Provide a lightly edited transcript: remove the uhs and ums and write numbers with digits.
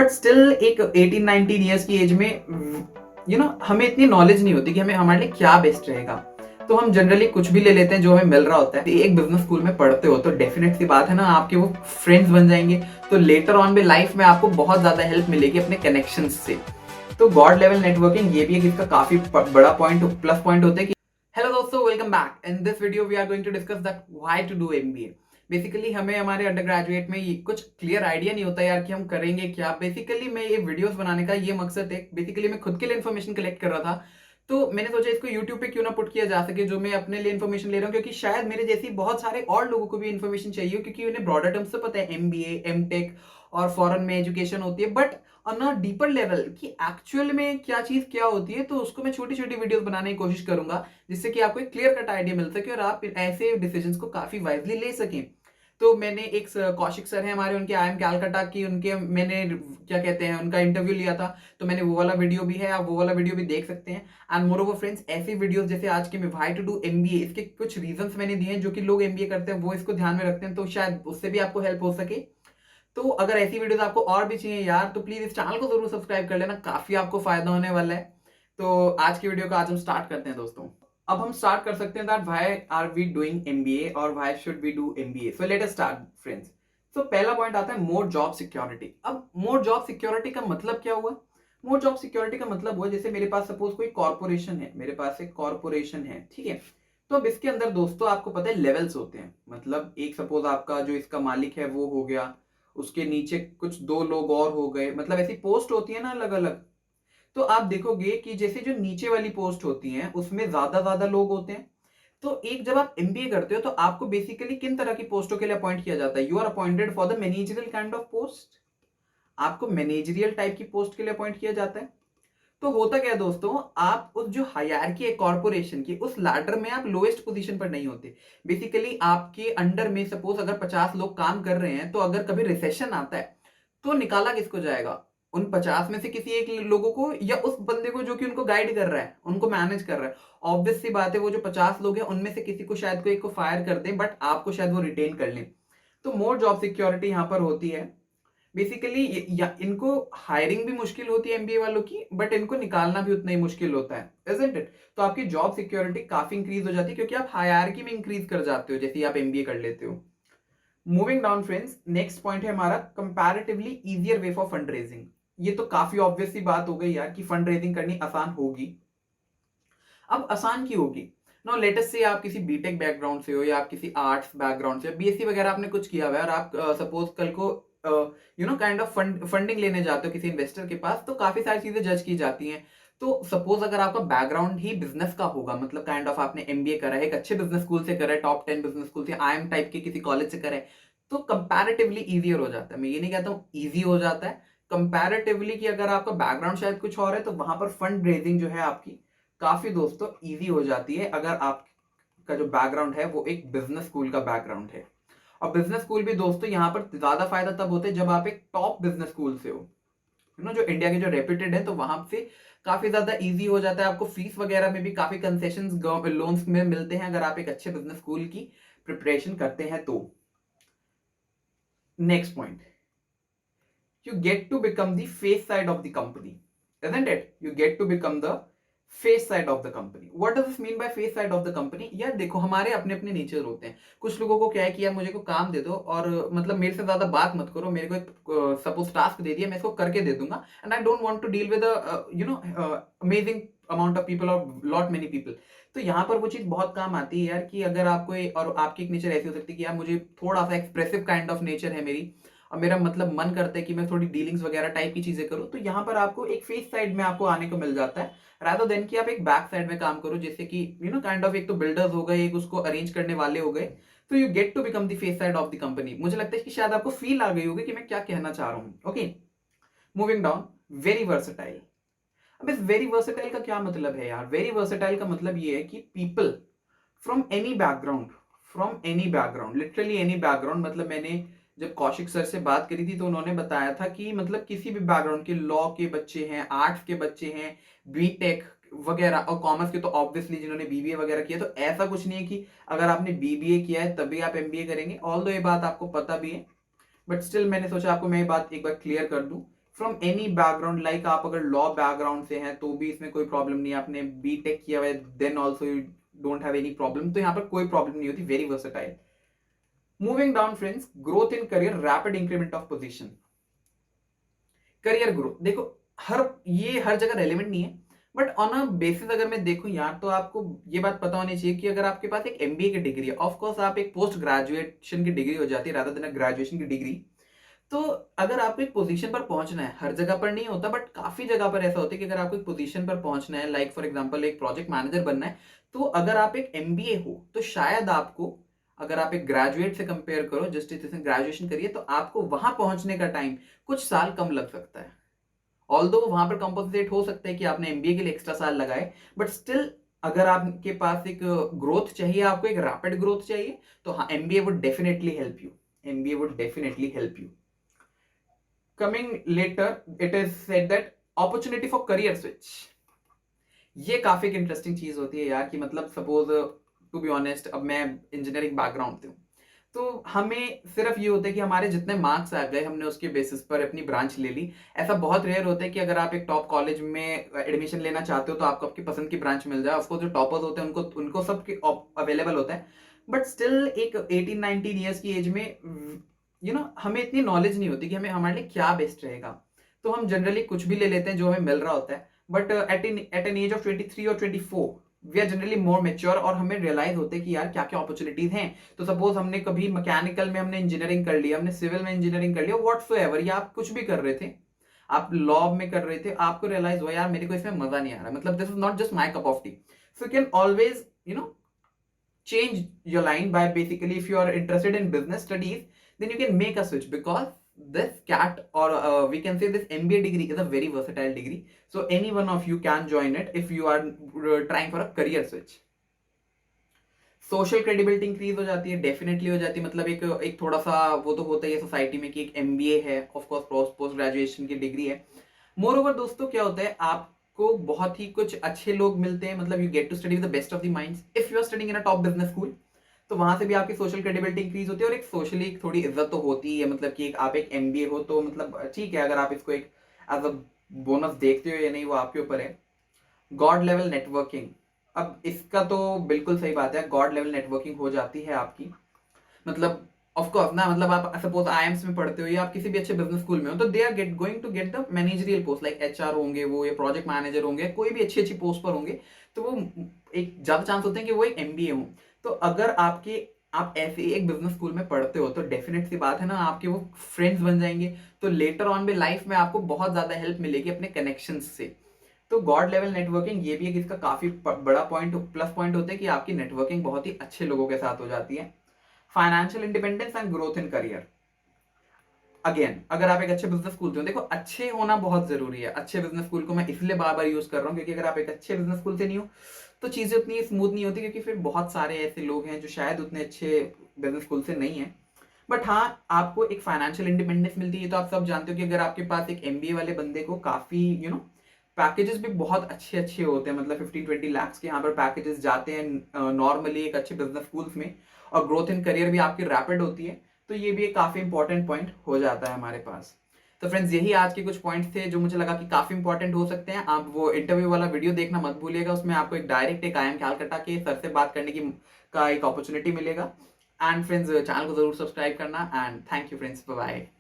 But still एक 18-19 years की as में हमें इतनी नॉलेज नहीं होती कि हमें हमारे लिए क्या बेस्ट रहेगा। तो हम जनरली कुछ भी ले लेते हैं जो हमें मिल रहा होता है। एक बिजनेस स्कूल में पढ़ते हो तो डेफिनेट सी बात है ना, आपके वो फ्रेंड्स बन जाएंगे, तो लेटर ऑन भी लाइफ में आपको बहुत ज्यादा हेल्प मिलेगी अपने कनेक्शंस से। तो गॉड लेवल नेटवर्किंग ये भी एक इसका काफी बड़ा पॉइंट प्लस पॉइंट होता है कि हेलो दोस्तों, welcome back. In this video we are going to discuss that why to do MBA. Basically हमें हमारे अंडर ग्रेजुएट में ये कुछ क्लियर आइडिया नहीं होता यार कि हम करेंगे क्या। बेसिकली मैं ये वीडियोस बनाने का ये मकसद है, बेसिकली मैं खुद के लिए इन्फॉर्मेशन कलेक्ट कर रहा था, तो मैंने सोचा इसको यूट्यूब पे क्यों ना पुट किया जा सके, जो मैं अपने लिए इन्फॉर्मेशन ले रहा हूँ, क्योंकि शायद मेरे जैसी बहुत सारे और लोगों को भी इन्फॉर्मेशन चाहिए, क्योंकि उन्हें ब्रॉडर टर्म्स से पता है एमबीए, एमटेक और फॉरेन में एजुकेशन होती है, but on a deeper level कि एक्चुअल में क्या चीज क्या होती है। तो उसको मैं छोटी छोटी वीडियोस बनाने की कोशिश करूंगा, जिससे कि आपको एक क्लियर कट आइडिया मिल सके और आप ऐसे डिसीजंस को काफी वाइजली ले सकें। तो मैंने एक कौशिक सर है हमारे, उनके आई एम कैलकाटा की, उनके मैंने क्या कहते हैं उनका इंटरव्यू लिया था, तो मैंने वो वाला वीडियो भी है, आप वो वाला वीडियो भी देख सकते हैं। एंड मोर ओवर फ्रेंड्स, ऐसी वीडियोस जैसे आज के में व्हाई टू डू एमबीए, इसके कुछ रीजंस मैंने दिए हैं जो कि लोग एमबीए करते हैं वो इसको ध्यान में रखते हैं, तो शायद उससे भी आपको हेल्प हो सके। तो अगर ऐसी वीडियोस आपको और भी चाहिए यार, तो प्लीज इस चैनल को जरूर सब्सक्राइब कर लेना, काफी आपको फायदा होने वाला है। तो आज की वीडियो को आज हम स्टार्ट करते हैं दोस्तों। अब हम स्टार्ट कर सकते हैं that why are we doing MBA और why should we do MBA. So let us start friends. तो पहला पॉइंट आता है मोर जॉब सिक्योरिटी। अब मोर जॉब सिक्योरिटी का मतलब क्या हुआ? मोर जॉब सिक्योरिटी का मतलब हुआ, जैसे मेरे पास सपोज कोई कॉर्पोरेशन है, मेरे पास एक कॉर्पोरेशन है, ठीक है। तो अब इसके अंदर दोस्तों आपको पता है लेवल्स होते हैं, मतलब एक सपोज आपका जो इसका मालिक है वो हो गया, उसके नीचे कुछ दो लोग और हो गए, मतलब ऐसी पोस्ट होती है ना अलग अलग। तो आप देखोगे कि जैसे जो नीचे वाली पोस्ट होती हैं उसमें ज्यादा ज्यादा लोग होते हैं। तो एक जब आप एमबीए करते हो तो आपको बेसिकली किन तरह की पोस्टों के लिए अपॉइंट किया जाता है? You are appointed for the managerial kind of post. आपको मैनेजरियल टाइप की पोस्ट के लिए अपॉइंट किया जाता है। तो होता क्या है दोस्तों, आप उस जो हायरार्की है कॉर्पोरेशन की, उस लैडर में आप लोएस्ट पोजीशन पर नहीं होते। बेसिकली आपके अंडर में सपोज अगर 50 लोग काम कर रहे हैं, तो अगर कभी रिसेशन आता है तो निकाला किसको जाएगा? उन 50 में से किसी एक लोगों को, या उस बंदे को जो कि उनको गाइड कर रहा है, उनको मैनेज कर रहा है। ऑब्वियस सी बात है, वो जो 50 लोग हैं उनमें से किसी को शायद को एक को फायर कर दें, बट आपको शायद वो रिटेन कर लें। तो मोर जॉब सिक्योरिटी यहां पर होती है। बेसिकली इनको हायरिंग भी मुश्किल होती है एमबीए वालों की, बट इनको निकालना भी उतना ही मुश्किल होता है, इजंट इट? तो आपकी जॉब सिक्योरिटी काफी इंक्रीज हो जाती है, क्योंकि आप हायरार्की में इंक्रीज कर जाते हो जैसे ही आप एमबीए कर लेते हो। Moving down friends, next point है हमारा comparatively easier way for fund raising. ये तो काफी ऑब्वियस सी बात हो गई यार कि फंड रेजिंग करनी आसान होगी। अब आसान की होगी? नो लेटेस्ट से आप किसी बीटेक बैकग्राउंड से हो, या आप किसी आर्ट्स बैकग्राउंड से, बीएससी वगैरह आपने कुछ किया हुआ है, और आप सपोज कल को काइंड ऑफ फंडिंग लेने जाते हो किसी इन्वेस्टर के पास, तो काफी सारी चीजें जज की जाती हैं। तो सपोज अगर आपका बैकग्राउंड ही बिजनेस का होगा, मतलब काइंड ऑफ आपने एमबीए करा है, एक अच्छे बिजनेस स्कूल से करा है, टॉप 10 बिजनेस स्कूल से, आईएम टाइप के किसी कॉलेज से करा है, तो कंपैरेटिवली इजियर हो जाता है। मैं ये नहीं कहता हूं इजी हो जाता है, कंपैरेटिवली कि अगर आपका बैकग्राउंड शायद कुछ और है, तो वहां पर फंड रेजिंग जो है आपकी काफी दोस्तों इजी हो जाती है, अगर आपका जो बैकग्राउंड है वो एक बिजनेस स्कूल का बैकग्राउंड है। और बिजनेस स्कूल भी दोस्तों यहाँ पर ज्यादा फायदा तब होता है जब आप एक टॉप बिजनेस स्कूल से हो, जो इंडिया के जो रेप्यूटेड है, तो वहां से काफी ज्यादा इजी हो जाता है। आपको फीस वगैरह में भी काफी कंसेशन लोन्स में मिलते हैं, अगर आप एक अच्छे बिजनेस स्कूल की प्रिपरेशन करते हैं तो। Next point, you get to become the face side of the company, isn't it? You get to become the face side of the company. What does this mean by face side of the company? यार देखो, हमारे अपने अपने nature होते हैं। कुछ लोगों को क्या है कि यार मुझे को काम दे दो, और मतलब मेरे से ज्यादा बात मत करो, मेरे को एक सपोज टास्क दे दिया, मैं इसको करके दे दूंगा, and I don't want to deal with amazing amount of people और लॉट मेनी पीपल। तो यहाँ पर वो चीज बहुत काम आती है यार, कि अगर आपको और आपकी एक नेचर ऐसी हो सकती है कि यार मुझे थोड़ा सा एक्सप्रेसिव काइंड ऑफ नेचर है मेरी, और मेरा मतलब मन करता है कि मैं थोड़ी डीलिंग्स वगैरह टाइप की चीजें करूं, तो यहाँ पर आपको एक फेस साइड में आपको आने को मिल जाता है, रादर देन कि आप एक बैक साइड में काम करो, जैसे कि काइंड ऑफ एक तो बिल्डर्स हो गए, एक उसको अरेंज करने वाले हो गए। तो you get to become the face side of the company. मुझे लगता है कि शायद आपको फील आ गई होगी कि मैं क्या कहना चाह रहा हूँ। Okay, moving down, very versatile. अब इस वेरी वर्सेटाइल का क्या मतलब है यार? वेरी वर्सेटाइल का मतलब ये है कि people from any background, literally any background. मतलब मैंने जब कौशिक सर से बात करी थी तो उन्होंने बताया था कि मतलब किसी भी बैकग्राउंड के, लॉ के बच्चे हैं, आर्ट्स के बच्चे हैं, बीटेक वगैरह, और कॉमर्स के तो ऑब्वियसली जिन्होंने बीबीए वगैरह किया। तो ऐसा कुछ नहीं है कि अगर आपने बीबीए किया है तभी आप एमबीए करेंगे, ऑल्दो ये बात आपको पता भी है, बट स्टिल मैंने सोचा आपको मैं ये बात एक बार क्लियर कर दूं फ्रॉम एनी बैकग्राउंड, लाइक आप अगर लॉ बैकग्राउंड से हैं तो भी इसमें कोई प्रॉब्लम नहीं है, आपने बीटेक किया हुआ है then also you don't have any problem, तो यहाँ पर कोई प्रॉब्लम नहीं होती, very versatile. Moving down friends, growth in career, rapid increment of position. Career growth देखो, हर जगह रेलिवेंट नहीं है, बट ऑन अ बेसिस अगर मैं देखूं यार, तो आपको ये बात पता होनी चाहिए कि अगर आपके पास एक एमबीए की डिग्री है, ऑफ कोर्स आप एक पोस्ट ग्रेजुएशन की डिग्री हो जाती है रादर देन ग्रेजुएशन की डिग्री, तो अगर आपको एक पोजीशन पर पहुंचना है, हर जगह पर नहीं होता बट काफी जगह पर ऐसा होता है कि अगर आपको एक पोजीशन पर पहुंचना है, लाइक फॉर एग्जांपल एक प्रोजेक्ट मैनेजर बनना है, तो अगर आप एक एमबीए हो तो शायद आपको, अगर आप एक ग्रेजुएट से कंपेयर करो, जस्ट ग्रेजुएशन करिए, तो आपको वहां पहुंचने का टाइम कुछ साल कम लग सकता है। ऑल्दो वहां पर कंपनसेट हो सकता है कि आपने एमबीए के लिए एक्स्ट्रा साल लगाए, बट स्टिल अगर आपके पास एक ग्रोथ चाहिए, आपको एक रैपिड ग्रोथ चाहिए, तो हाँ, MBA would definitely help you, MBA would definitely help you. Coming later, it is said that opportunity for career switch. ये काफी एक इंटरेस्टिंग चीज होती है यार, कि मतलब सपोज टू बी ऑनेस्ट, अब मैं इंजीनियरिंग बैकग्राउंड से हूँ, तो हमें सिर्फ ये होता है कि हमारे जितने मार्क्स आ गए हमने उसके बेसिस पर अपनी ब्रांच ले ली। ऐसा बहुत रेयर होता है कि अगर आप एक टॉप कॉलेज में एडमिशन लेना चाहते हो तो आपको आपकी पसंद की ब्रांच मिल जाए। ऑफकोर्स जो टॉपर्स होते हैं उनको उनको सब अवेलेबल होता है, बट स्टिल एक 18-19 ईयर्स की एज में हमें इतनी नॉलेज नहीं होती कि हमें हमारे लिए क्या बेस्ट रहेगा, तो हम जनरली कुछ भी ले लेते हैं जो हमें मिल रहा होता है। But at an age of 23 और 24 we are generally more mature, और हमें रियलाइज होते हैं कि यार क्या क्या अपॉर्चुनिटीज हैं। तो सपोज हमने कभी मैकेनिकल में हमने इंजीनियरिंग कर लिया, हमने सिविल में इंजीनियरिंग कर लिया, व्हाटसोएवर, या आप कुछ भी कर रहे थे, आप लॉ में कर रहे थे, आपको रियलाइज हुआ यार मेरे को इसमें मजा नहीं आ रहा, मतलब this is not just my cup of T, so you can always change your line by, basically if you are interested in business studies, then you can make a switch, because this cat, or we can say this MBA degree is a very versatile degree, so any one of you can join it if you are trying for a career switch. Social credibility increase हो जाती है, definitely हो जाती है, मतलब एक थोड़ा सा वो तो होता ही है सोसाइटी में कि एक एमबीए है, ऑफ कोर्स पोस्ट ग्रेजुएशन की डिग्री है। मोर ओवर दोस्तों क्या होता है, आपको बहुत ही कुछ अच्छे लोग मिलते हैं, मतलब you get to study with the best of the minds if you are studying in a top business school, तो वहां से भी आपकी सोशल क्रेडिबिलिटी इंक्रीज होती है, और एक सोशली थोड़ी इज्जत तो होती है, मतलब कि आप एक एमबीए हो तो मतलब ठीक है, अगर आप इसको एक एज अ बोनस देखते हो या नहीं वो आपके ऊपर है। गॉड लेवल नेटवर्किंग, अब इसका तो बिल्कुल सही बात है, गॉड लेवल नेटवर्किंग हो जाती है आपकी, मतलब ऑफ कोर्स ना, मतलब आप सपोज आईएम्स में पढ़ते हो या आप किसी भी अच्छे बिजनेस स्कूल में हो, तो they are going to get the managerial post, like HR होंगे वो, या प्रोजेक्ट मैनेजर होंगे, कोई भी अच्छी अच्छी पोस्ट पर होंगे, तो वो एक ज्यादा चांस होते हैं कि वो एक एमबीए हो। तो अगर आप ऐसे एक बिजनेस स्कूल में पढ़ते हो, तो डेफिनेट सी बात है ना, आपके वो फ्रेंड्स बन जाएंगे, तो लेटर ऑन भी लाइफ में आपको बहुत ज्यादा हेल्प मिलेगी अपने कनेक्शन से। तो गॉड लेवल नेटवर्किंग ये भी एक इसका काफी बड़ा पॉइंट, प्लस पॉइंट होता है कि आपकी नेटवर्किंग बहुत ही अच्छे लोगों के साथ हो जाती है। Financial independence and growth in career, again अगर आप एक अच्छे बिजनेस स्कूल से हो, देखो अच्छे होना बहुत जरूरी है। अच्छे बिजनेस स्कूल को मैं इसलिए बार बार यूज कर रहा हूँ क्योंकि अगर आप एक अच्छे बिजनेस स्कूल से नहीं हो तो चीजें उतनी स्मूथ नहीं होती, क्योंकि फिर बहुत सारे ऐसे लोग हैं जो शायद उतने अच्छे बिजनेस स्कूल से नहीं है। बट हाँ, आपको एक फाइनेंशियल इंडिपेंडेंस मिलती है, तो आप सब जानते हो कि अगर आपके पास एक एमबीए वाले बंदे को काफी पैकेजेस भी बहुत अच्छे अच्छे होते हैं, मतलब 15-20 लाख के यहाँ पर पैकेजेस जाते हैं नॉर्मली एक अच्छे बिजनेस स्कूल्स में, और ग्रोथ इन करियर भी आपकी रैपिड होती है, तो ये भी एक काफी इंपॉर्टेंट पॉइंट हो जाता है हमारे पास। तो फ्रेंड्स, यही आज के कुछ पॉइंट्स थे जो मुझे लगा कि काफी इंपॉर्टेंट हो सकते हैं। आप वो इंटरव्यू वाला वीडियो देखना मत भूलिएगा, उसमें आपको एक डायरेक्ट एक आईएम कैलकाटा के सर से बात करने की का एक अपॉर्चुनिटी मिलेगा। एंड फ्रेंड्स, चैनल को जरूर सब्सक्राइब करना, and thank you friends, bye bye.